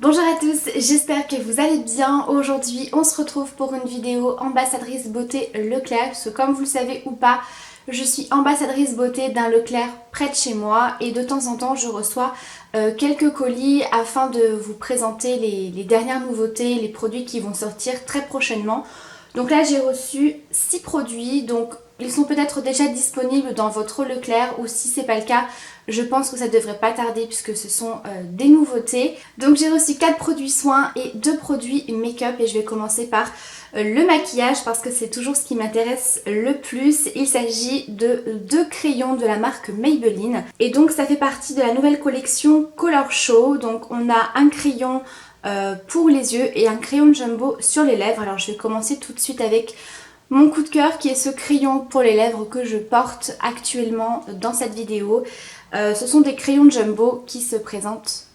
Bonjour à tous, j'espère que vous allez bien. Aujourd'hui on se retrouve pour une vidéo ambassadrice beauté Leclerc, parce que comme vous le savez ou pas, je suis ambassadrice beauté d'un Leclerc près de chez moi et de temps en temps je reçois quelques colis afin de vous présenter les dernières nouveautés, les produits qui vont sortir très prochainement. Donc là j'ai reçu 6 produits, donc ils sont peut-être déjà disponibles dans votre Leclerc ou si c'est pas le cas, je pense que ça devrait pas tarder puisque ce sont des nouveautés. Donc j'ai reçu 4 produits soins et 2 produits make-up et je vais commencer par le maquillage parce que c'est toujours ce qui m'intéresse le plus. Il s'agit de 2 crayons de la marque Maybelline et donc ça fait partie de la nouvelle collection Color Show. Donc on a un crayon pour les yeux et un crayon jumbo sur les lèvres. Alors je vais commencer tout de suite avec mon coup de cœur qui est ce crayon pour les lèvres que je porte actuellement dans cette vidéo. Ce sont des crayons jumbo qui se présentent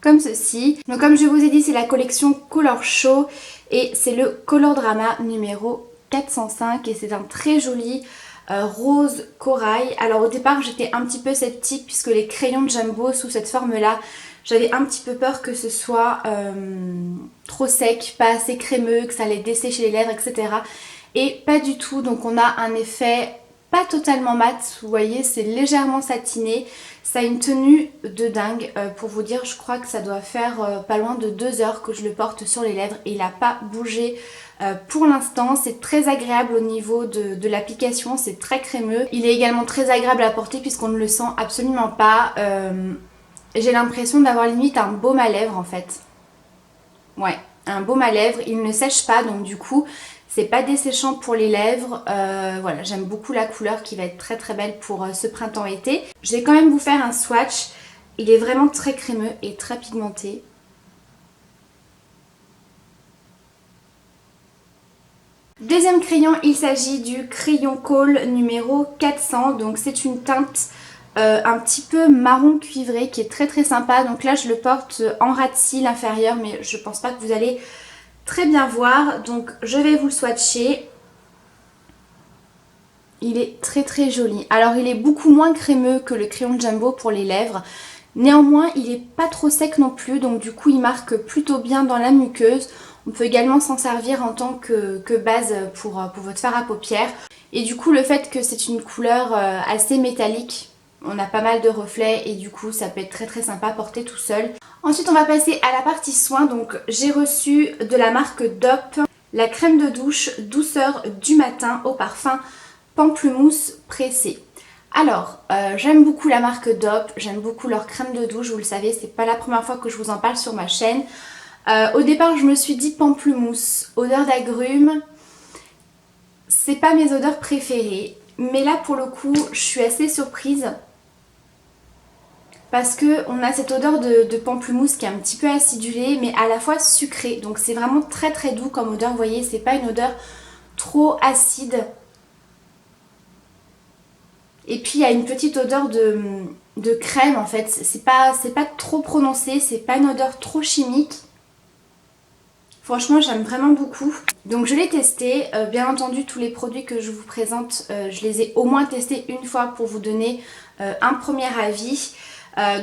comme ceci. Donc comme je vous ai dit, c'est la collection Color Show et c'est le Color Drama numéro 405 et c'est un très joli rose corail. Alors au départ j'étais un petit peu sceptique puisque les crayons jumbo sous cette forme là, j'avais un petit peu peur que ce soit trop sec, pas assez crémeux, que ça allait dessécher les lèvres, etc. Et pas du tout, donc on a un effet pas totalement mat, vous voyez, c'est légèrement satiné. Ça a une tenue de dingue, pour vous dire, je crois que ça doit faire pas loin de 2 heures que je le porte sur les lèvres et il n'a pas bougé pour l'instant. C'est très agréable au niveau de l'application, c'est très crémeux. Il est également très agréable à porter puisqu'on ne le sent absolument pas. J'ai l'impression d'avoir limite un baume à lèvres en fait. Ouais, un baume à lèvres, il ne sèche pas donc du coup c'est pas desséchant pour les lèvres. Voilà, j'aime beaucoup la couleur qui va être très très belle pour ce printemps-été. Je vais quand même vous faire un swatch, il est vraiment très crémeux et très pigmenté. Deuxième crayon, il s'agit du crayon Kohl numéro 400, donc c'est une teinte un petit peu marron cuivré qui est très très sympa. Donc là je le porte en ras de cils inférieur mais je pense pas que vous allez très bien voir. Donc je vais vous le swatcher. Il est très très joli. Alors il est beaucoup moins crémeux que le crayon Jumbo pour les lèvres. Néanmoins il est pas trop sec non plus, donc du coup il marque plutôt bien dans la muqueuse. On peut également s'en servir en tant que base pour votre fard à paupières. Et du coup le fait que c'est une couleur assez métallique, on a pas mal de reflets et du coup ça peut être très très sympa à porter tout seul. Ensuite on va passer à la partie soins. Donc j'ai reçu de la marque Dop la crème de douche douceur du matin au parfum pamplemousse pressé. Alors j'aime beaucoup la marque Dop, j'aime beaucoup leur crème de douche, vous le savez, c'est pas la première fois que je vous en parle sur ma chaîne. Au départ je me suis dit pamplemousse, odeur d'agrumes, c'est pas mes odeurs préférées, mais là pour le coup je suis assez surprise parce qu'on a cette odeur de pamplemousse qui est un petit peu acidulée mais à la fois sucrée, donc c'est vraiment très très doux comme odeur, vous voyez, c'est pas une odeur trop acide. Et puis il y a une petite odeur de crème en fait, c'est pas trop prononcé, c'est pas une odeur trop chimique. Franchement j'aime vraiment beaucoup. Donc je l'ai testé, bien entendu tous les produits que je vous présente, je les ai au moins testés une fois pour vous donner un premier avis.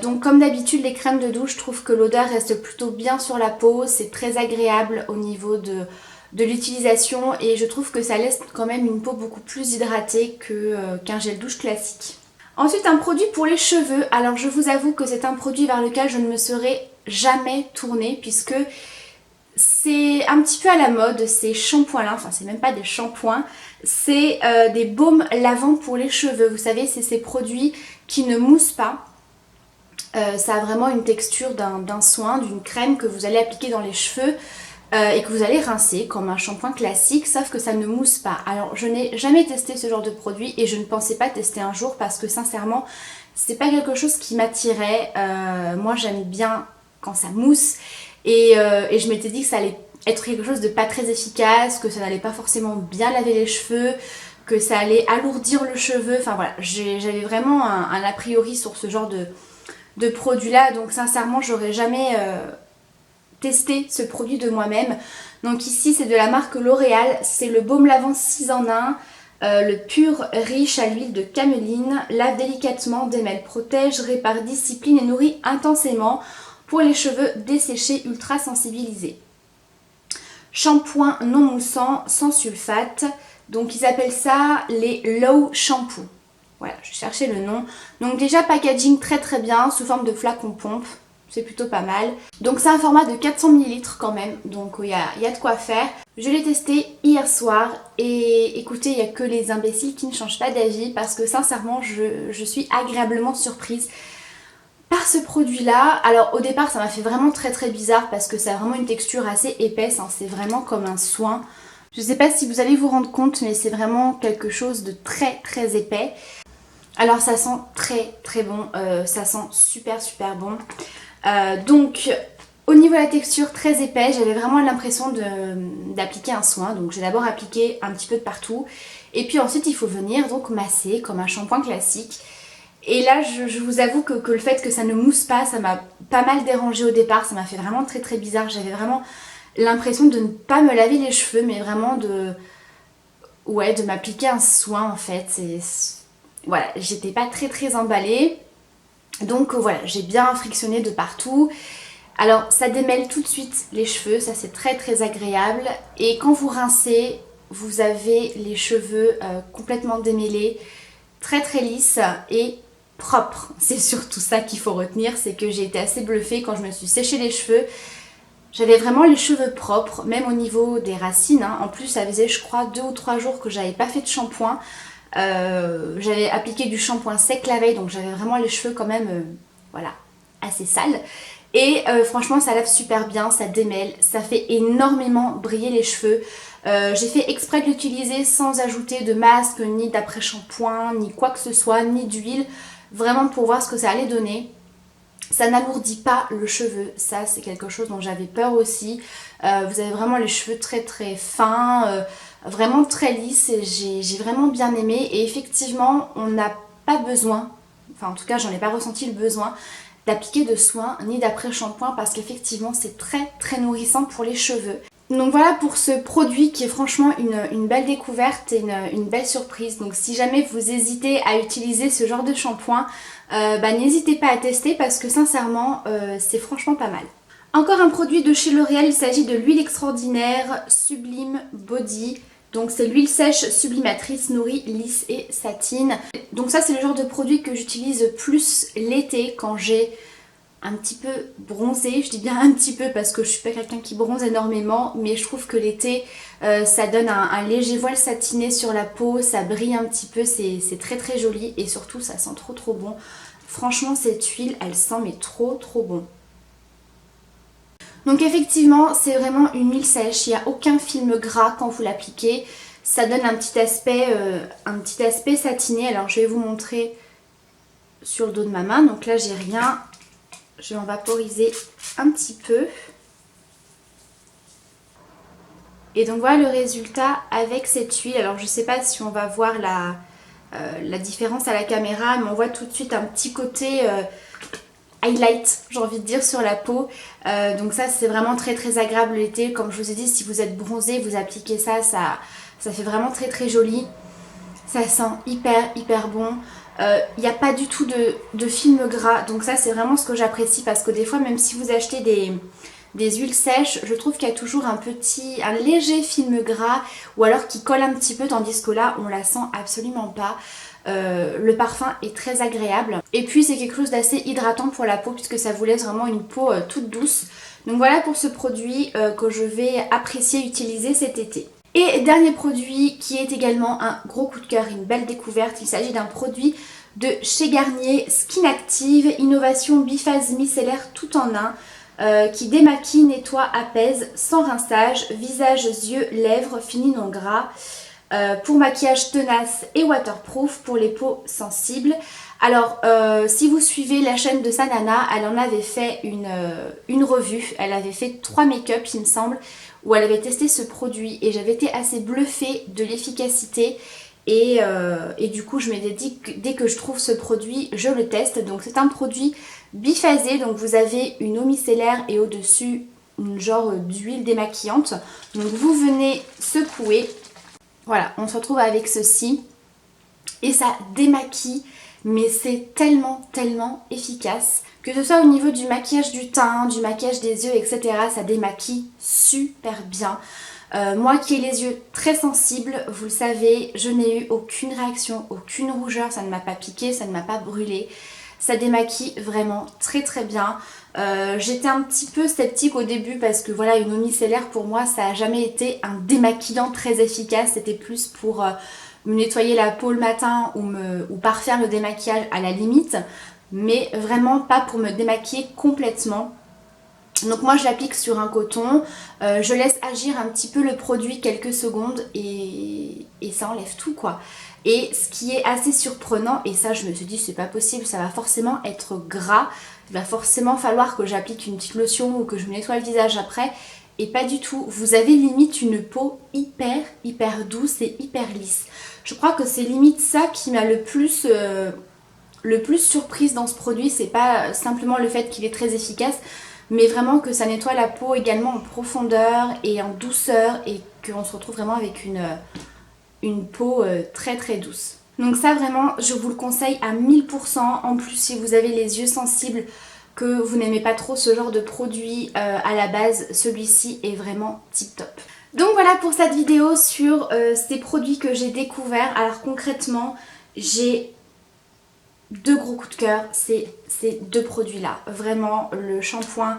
Donc comme d'habitude les crèmes de douche, je trouve que l'odeur reste plutôt bien sur la peau, c'est très agréable au niveau de l'utilisation et je trouve que ça laisse quand même une peau beaucoup plus hydratée qu'un gel douche classique. Ensuite un produit pour les cheveux, alors je vous avoue que c'est un produit vers lequel je ne me serais jamais tournée puisque c'est un petit peu à la mode, ces shampoings là, enfin c'est même pas des shampoings, c'est des baumes lavants pour les cheveux, vous savez c'est ces produits qui ne moussent pas. Ça a vraiment une texture d'un soin, d'une crème que vous allez appliquer dans les cheveux et que vous allez rincer comme un shampoing classique, sauf que ça ne mousse pas. Alors je n'ai jamais testé ce genre de produit et je ne pensais pas tester un jour parce que sincèrement c'est pas quelque chose qui m'attirait. Moi j'aime bien quand ça mousse et je m'étais dit que ça allait être quelque chose de pas très efficace, que ça n'allait pas forcément bien laver les cheveux, que ça allait alourdir le cheveu, enfin voilà, j'avais vraiment un a priori sur ce genre de produit là, donc sincèrement j'aurais jamais testé ce produit de moi-même. Donc ici c'est de la marque L'Oréal, c'est le baume lavant 6 en 1, le pur riche à l'huile de cameline, lave délicatement, démêle, protège, répare, discipline et nourrit intensément. pour les cheveux desséchés ultra sensibilisés. Shampoing non moussant sans sulfate, donc ils appellent ça les low shampoo. Voilà, je cherchais le nom. Donc déjà packaging très très bien, sous forme de flacon pompe, c'est plutôt pas mal. Donc c'est un format de 400 ml quand même, donc il y a de quoi faire. Je l'ai testé hier soir et écoutez, il n'y a que les imbéciles qui ne changent pas d'avis parce que sincèrement je suis agréablement surprise par ce produit là. Alors au départ ça m'a fait vraiment très très bizarre parce que ça a vraiment une texture assez épaisse, hein. C'est vraiment comme un soin. Je sais pas si vous allez vous rendre compte mais c'est vraiment quelque chose de très très épais. Alors ça sent très très bon, ça sent super super bon. Donc au niveau de la texture très épais, j'avais vraiment l'impression d'appliquer un soin. Donc j'ai d'abord appliqué un petit peu de partout et puis ensuite il faut venir donc masser comme un shampoing classique. Et là je vous avoue que le fait que ça ne mousse pas, ça m'a pas mal dérangé au départ, ça m'a fait vraiment très très bizarre. J'avais vraiment l'impression de ne pas me laver les cheveux mais vraiment de m'appliquer un soin en fait. Voilà, j'étais pas très très emballée. Donc voilà, j'ai bien frictionné de partout. Alors ça démêle tout de suite les cheveux, ça c'est très très agréable. Et quand vous rincez, vous avez les cheveux complètement démêlés, très très lisses et propres. C'est surtout ça qu'il faut retenir, c'est que j'ai été assez bluffée quand je me suis séché les cheveux. J'avais vraiment les cheveux propres, même au niveau des racines, hein. En plus ça faisait je crois 2 ou 3 jours que j'avais pas fait de shampoing. J'avais appliqué du shampoing sec la veille, donc j'avais vraiment les cheveux quand même voilà, assez sales. Et franchement ça lave super bien, ça démêle, ça fait énormément briller les cheveux. J'ai fait exprès de l'utiliser sans ajouter de masque, ni d'après-shampoing, ni quoi que ce soit, ni d'huile. Vraiment pour voir ce que ça allait donner. Ça n'alourdit pas le cheveu, ça c'est quelque chose dont j'avais peur aussi. Vous avez vraiment les cheveux très très fins, vraiment très lisses, et j'ai vraiment bien aimé. Et effectivement on n'a pas besoin, enfin en tout cas j'en ai pas ressenti le besoin d'appliquer de soins ni d'après-shampoing parce qu'effectivement c'est très très nourrissant pour les cheveux. Donc voilà pour ce produit qui est franchement une belle découverte et une belle surprise. Donc si jamais vous hésitez à utiliser ce genre de shampoing, n'hésitez pas à tester parce que sincèrement c'est franchement pas mal. Encore un produit de chez L'Oréal, il s'agit de l'huile extraordinaire Sublime Body. Donc c'est l'huile sèche sublimatrice, nourrie, lisse et satine. Donc ça c'est le genre de produit que j'utilise plus l'été quand j'ai un petit peu bronzé. Je dis bien un petit peu parce que je suis pas quelqu'un qui bronze énormément, mais je trouve que l'été ça donne un léger voile satiné sur la peau, ça brille un petit peu, c'est très très joli et surtout ça sent trop trop bon. Franchement cette huile elle sent mais trop trop bon. Donc effectivement c'est vraiment une huile sèche, il n'y a aucun film gras quand vous l'appliquez. Ça donne un petit aspect satiné. Alors je vais vous montrer sur le dos de ma main. Donc là j'ai rien, je vais en vaporiser un petit peu. Et donc voilà le résultat avec cette huile. Alors je sais pas si on va voir la différence à la caméra, mais on voit tout de suite un petit côté highlight, j'ai envie de dire, sur la peau. Donc ça c'est vraiment très très agréable l'été. Comme je vous ai dit, si vous êtes bronzé, vous appliquez ça, ça fait vraiment très très joli. Ça sent hyper hyper bon. Il n'y a pas du tout de film gras, donc ça c'est vraiment ce que j'apprécie parce que des fois même si vous achetez des huiles sèches, je trouve qu'il y a toujours un léger film gras ou alors qui colle un petit peu, tandis que là on la sent absolument pas. Le parfum est très agréable et puis c'est quelque chose d'assez hydratant pour la peau puisque ça vous laisse vraiment une peau toute douce. Donc voilà pour ce produit que je vais apprécier utiliser cet été. Et dernier produit qui est également un gros coup de cœur, une belle découverte, il s'agit d'un produit de chez Garnier, Skin Active, innovation biphase micellaire tout en un, qui démaquille, nettoie, apaise, sans rinçage, visage, yeux, lèvres, fini non gras, pour maquillage tenace et waterproof pour les peaux sensibles. Alors si vous suivez la chaîne de Sanana, elle en avait fait une revue, elle avait fait 3 make-up il me semble, où elle avait testé ce produit et j'avais été assez bluffée de l'efficacité et du coup je m'étais dit que dès que je trouve ce produit je le teste. Donc c'est un produit biphasé, donc vous avez une eau micellaire et au-dessus une genre d'huile démaquillante. Donc vous venez secouer, voilà, on se retrouve avec ceci et ça démaquille mais c'est tellement efficace. Que ce soit au niveau du maquillage du teint, du maquillage des yeux, etc. ça démaquille super bien. Moi qui ai les yeux très sensibles, vous le savez, je n'ai eu aucune réaction, aucune rougeur, ça ne m'a pas piqué, ça ne m'a pas brûlé. Ça démaquille vraiment très bien. J'étais un petit peu sceptique au début parce que voilà, une eau micellaire pour moi ça n'a jamais été un démaquillant très efficace. C'était plus pour me nettoyer la peau le matin ou parfaire le démaquillage à la limite. Mais vraiment pas pour me démaquiller complètement. Donc moi je l'applique sur un coton, je laisse agir un petit peu le produit quelques secondes et ça enlève tout quoi. Et ce qui est assez surprenant, et ça je me suis dit c'est pas possible, ça va forcément être gras, il va forcément falloir que j'applique une petite lotion ou que je me nettoie le visage après. Et pas du tout, vous avez limite une peau hyper douce et hyper lisse. Je crois que c'est limite ça qui m'a le plus surprise dans ce produit, c'est pas simplement le fait qu'il est très efficace, mais vraiment que ça nettoie la peau également en profondeur et en douceur et qu'on se retrouve vraiment avec une peau très douce. Donc ça vraiment je vous le conseille à 1000%. En plus si vous avez les yeux sensibles, que vous n'aimez pas trop ce genre de produit à la base, celui-ci est vraiment tip top. Donc voilà pour cette vidéo sur ces produits que j'ai découverts. Alors concrètement j'ai deux gros coups de cœur, c'est ces deux produits là. Vraiment le shampoing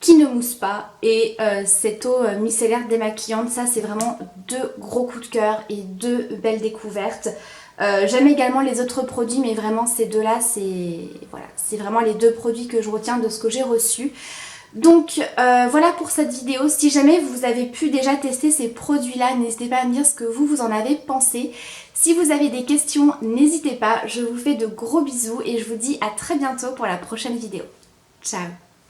qui ne mousse pas et cette eau micellaire démaquillante, ça c'est vraiment deux gros coups de cœur et deux belles découvertes. J'aime également les autres produits mais vraiment ces deux là c'est voilà, c'est vraiment les deux produits que je retiens de ce que j'ai reçu. Donc voilà pour cette vidéo. Si jamais vous avez pu déjà tester ces produits là, n'hésitez pas à me dire ce que vous en avez pensé. Si vous avez des questions, n'hésitez pas, je vous fais de gros bisous et je vous dis à très bientôt pour la prochaine vidéo. Ciao!